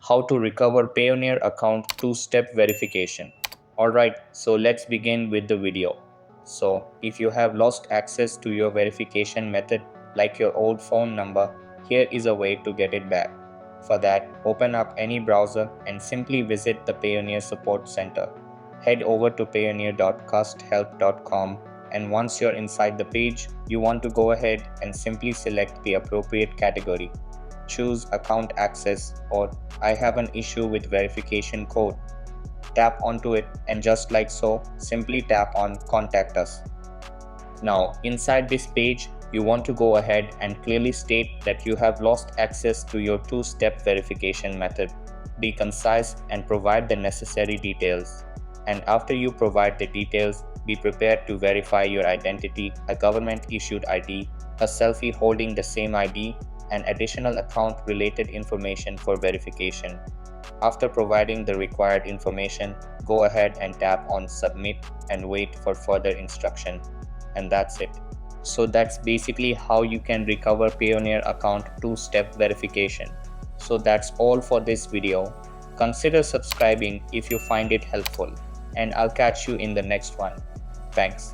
how to recover Payoneer account two-step verification. Alright, so let's begin with the video. So if you have lost access to your verification method like your old phone number, here is a way to get it back. For that, open up any browser and simply visit the Payoneer Support Center. Head over to payoneer.custhelp.com, and once you're inside the page, you want to go ahead and simply select the appropriate category. Choose Account Access or I have an issue with verification code. Tap onto it, and just like so, simply tap on Contact Us. Now, inside this page, you want to go ahead and clearly state that you have lost access to your two-step verification method. Be concise and provide the necessary details. And after you provide the details, be prepared to verify your identity, a government-issued ID, a selfie holding the same ID, and additional account-related information for verification. After providing the required information, go ahead and tap on Submit and wait for further instruction. And that's it. So that's basically how you can recover Payoneer account two-step verification. So that's all for this video. Consider subscribing if you find it helpful, and I'll catch you in the next one. Thanks.